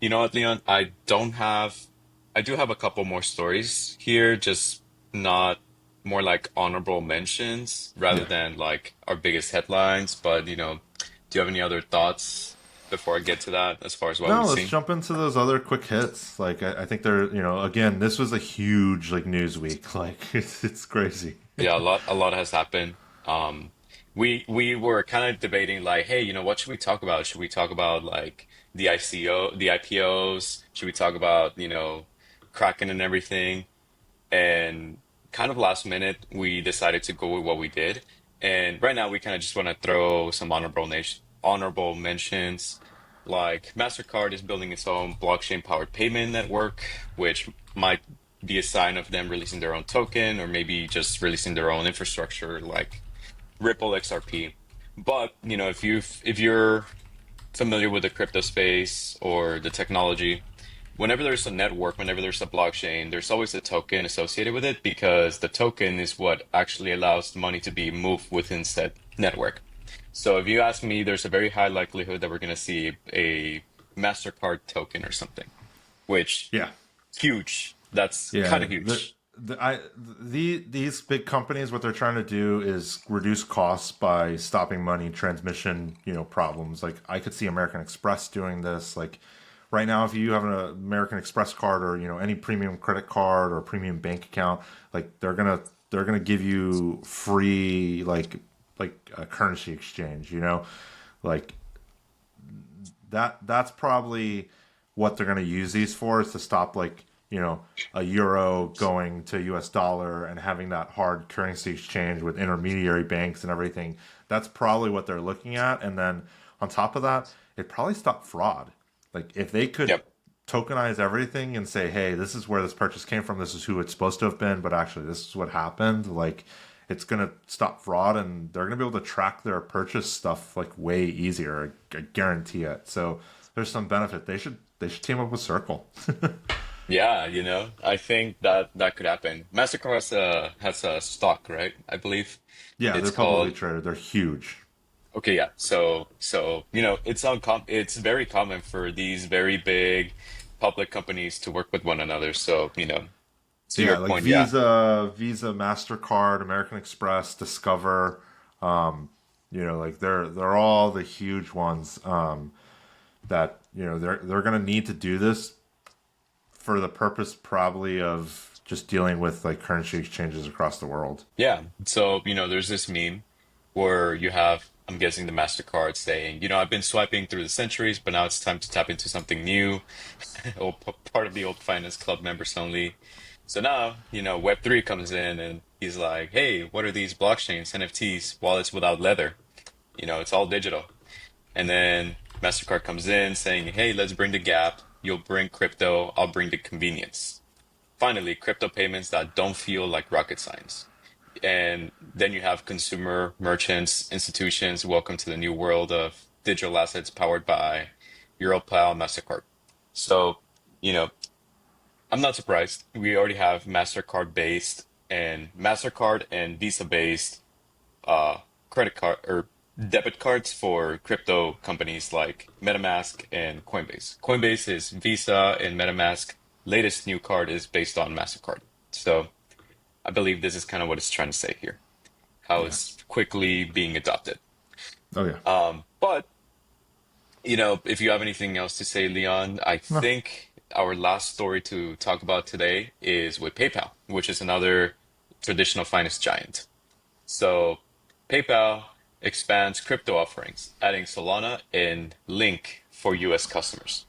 You know what, Leon? I do have a couple more stories here, just not more like honorable mentions rather Yeah. than like our biggest headlines. But, do you have any other thoughts before I get to that as far as what we've No, let's seen? jump into those other quick hits. Like I think they're, again, this was a huge like news week. Like it's crazy. Yeah, a lot has happened. Um, we were kind of debating like, hey, what should we talk about? Should we talk about like the IPOs? Should we talk about, Kraken and everything? And kind of last minute, we decided to go with what we did. And right now, we kind of just want to throw some honorable mentions. Like Mastercard is building its own blockchain-powered payment network, which might be a sign of them releasing their own token or maybe just releasing their own infrastructure, like Ripple XRP. But if you're familiar with the crypto space or the technology, whenever there's a network, whenever there's a blockchain, there's always a token associated with it because the token is what actually allows the money to be moved within said network. So if you ask me, there's a very high likelihood that we're going to see a MasterCard token or something, which Yeah. huge. That's kind Yeah, of huge. these big companies, what they're trying to do is reduce costs by stopping money transmission, problems. Like I could see American Express doing this. Like right now, if you have an American Express card or any premium credit card or premium bank account, like they're gonna give you free like a currency exchange. Like that's probably what they're going to use these for is to stop like a euro going to US dollar and having that hard currency exchange with intermediary banks and everything. That's probably what they're looking at. And then on top of that, it probably stop fraud. Like if they could Yep. tokenize everything and say, hey, this is where this purchase came from, this is who it's supposed to have been, but actually this is what happened, like it's gonna stop fraud and they're gonna be able to track their purchase stuff like way easier. I guarantee it. So there's some benefit. They should team up with Circle. Yeah, I think that that could happen. Mastercard has a stock, right? I believe Yeah, it's they're publicly called. traded. They're huge. Okay, yeah. So it's very common for these very big public companies to work with one another. So, to your Yeah, like point, yeah. Visa, Mastercard, American Express, Discover. Like they're all the huge ones that they're gonna need to do this for the purpose probably of just dealing with like currency exchanges across the world. Yeah. So, there's this meme where you have, I'm guessing the MasterCard saying, I've been swiping through the centuries, but now it's time to tap into something new. Or part of the old finance club members only. So now, Web3 comes in and he's like, hey, what are these blockchains, NFTs, wallets without leather? It's all digital. And then MasterCard comes in saying, hey, let's bring the gap. You'll bring crypto, I'll bring the convenience. Finally, crypto payments that don't feel like rocket science. And then you have consumer merchants, institutions. Welcome to the new world of digital assets powered by Europal, MasterCard. So, you know, I'm not surprised. We already have MasterCard and Visa based credit card or debit cards for crypto companies like MetaMask and Coinbase. Coinbase is Visa and MetaMask latest new card is based on MasterCard. So I believe this is kind of what it's trying to say here, how Yeah. it's quickly being adopted. Oh yeah. But, if you have anything else to say, Leon, I No. think our last story to talk about today is with PayPal, which is another traditional finance giant. So PayPal expands crypto offerings, adding Solana and Link for US customers.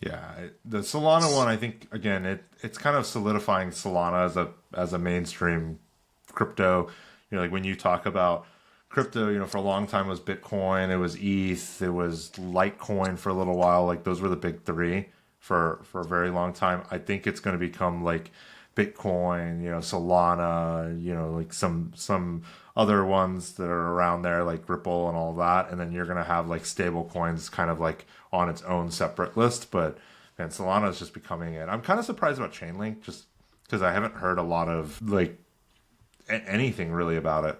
Yeah. The Solana one, I think again, it's kind of solidifying Solana as a mainstream crypto. Like when you talk about crypto, for a long time it was Bitcoin, it was ETH, it was Litecoin for a little while. Like those were the big three for a very long time. I think it's going to become like Bitcoin, Solana, like some other ones that are around there like Ripple and all that, and then you're going to have like stable coins kind of like on its own separate list. But man, Solana is just becoming it. I'm kind of surprised about Chainlink just because I haven't heard a lot of like anything really about it.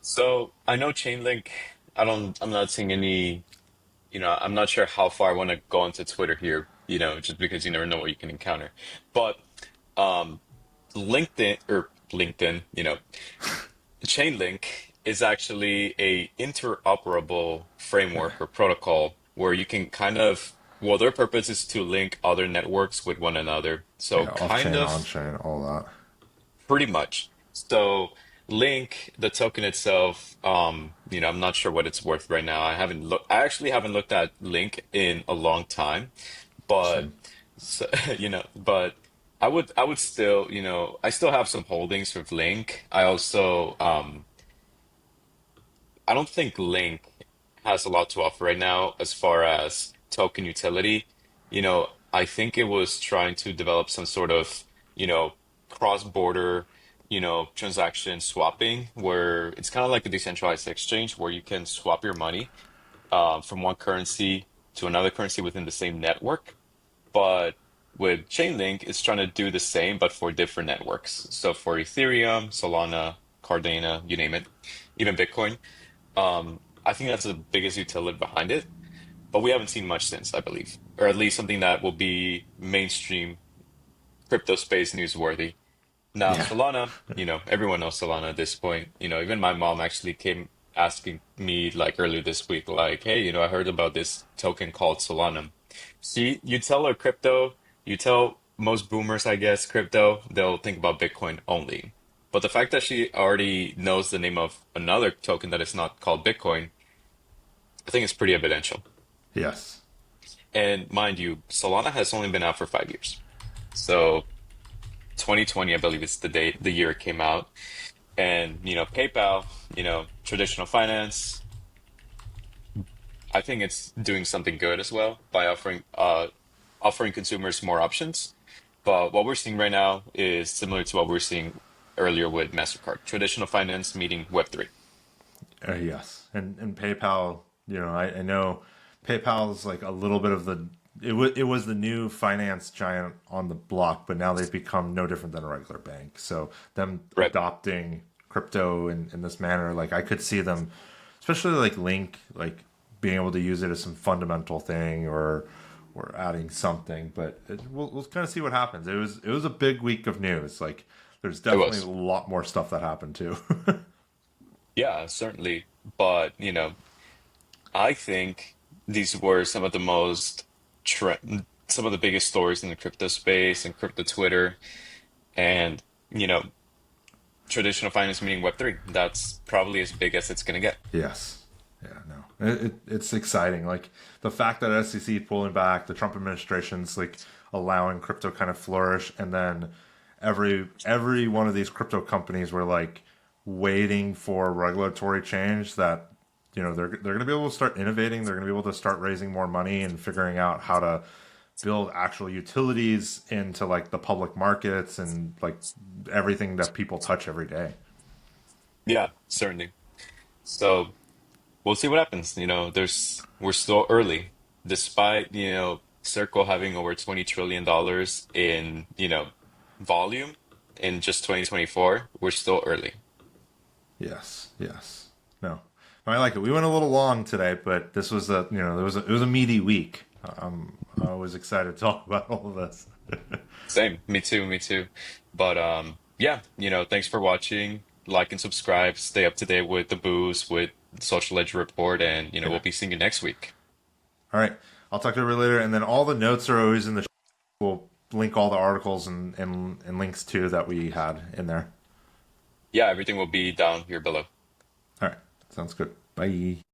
So I know Chainlink, I'm not seeing any. I'm not sure how far I want to go into Twitter here, just because you never know what you can encounter. But um, LinkedIn, Chainlink is actually a interoperable framework or protocol where you can kind of, well, their purpose is to link other networks with one another. So Yeah, off kind chain, on of chain, all that. pretty much. So Link, the token itself, I'm not sure what it's worth right now. I actually haven't looked at Link in a long time, but Same. so, but I would still, I still have some holdings with Link. I don't think Link has a lot to offer right now as far as token utility. I think it was trying to develop some sort of, cross-border, transaction swapping where it's kind of like a decentralized exchange where you can swap your money from one currency to another currency within the same network. But with Chainlink, it's trying to do the same, but for different networks. So for Ethereum, Solana, Cardano, you name it, even Bitcoin. I think that's the biggest utility behind it, but we haven't seen much since, I believe, or at least something that will be mainstream crypto space newsworthy. Now, Yeah. Solana, everyone knows Solana at this point. Even my mom actually came asking me like earlier this week, like, hey, I heard about this token called Solana. See, you tell her crypto, you tell most boomers, I guess, crypto, they'll think about Bitcoin only. But the fact that she already knows the name of another token that is not called Bitcoin, I think it's pretty evidential. Yes. And mind you, Solana has only been out for 5 years. So 2020, I believe it's the year it came out. And, PayPal, traditional finance, I think it's doing something good as well by offering consumers more options. But what we're seeing right now is similar to what we were seeing earlier with Mastercard, traditional finance meeting Web3. Yes. And PayPal, I know PayPal's like a little bit of it was the new finance giant on the block, but now they've become no different than a regular bank. So them Right. adopting crypto in this manner, like I could see them, especially like Link, like being able to use it as some fundamental thing or adding something. But we'll kind of see what happens. It was a big week of news. Like there's It definitely a was. lot more stuff that happened too. Yeah, certainly. But, I think these were tre some of the biggest stories in the crypto space and crypto Twitter and, you know, traditional finance meaning Web3. That's probably as big as it's going to get. Yes. Yeah, no. It's exciting. Like the fact that SEC pulling back, the Trump administration's like allowing crypto kind of flourish, and then every one of these crypto companies were like waiting for regulatory change that they're going to be able to start innovating, they're going to be able to start raising more money and figuring out how to build actual utilities into like the public markets and like everything that people touch every day. Yeah, certainly. So we'll see what happens. We're still early, despite, Circle having over $20 trillion in, volume in just 2024. We're still early. Yes, yes. No, I like it. We went a little long today, but this was it was a meaty week. I was excited to talk about all of this. Same. Me too. Me too. But yeah, thanks for watching. Like and subscribe. Stay up to date with the booze, with Social Ledger Report, and we'll Yeah. be seeing you next week. All right. I'll talk to you later, and then all the notes are always in the. We'll link all the articles and links too that we had in there. Yeah, everything will be down here below. All right. Sounds good. Bye.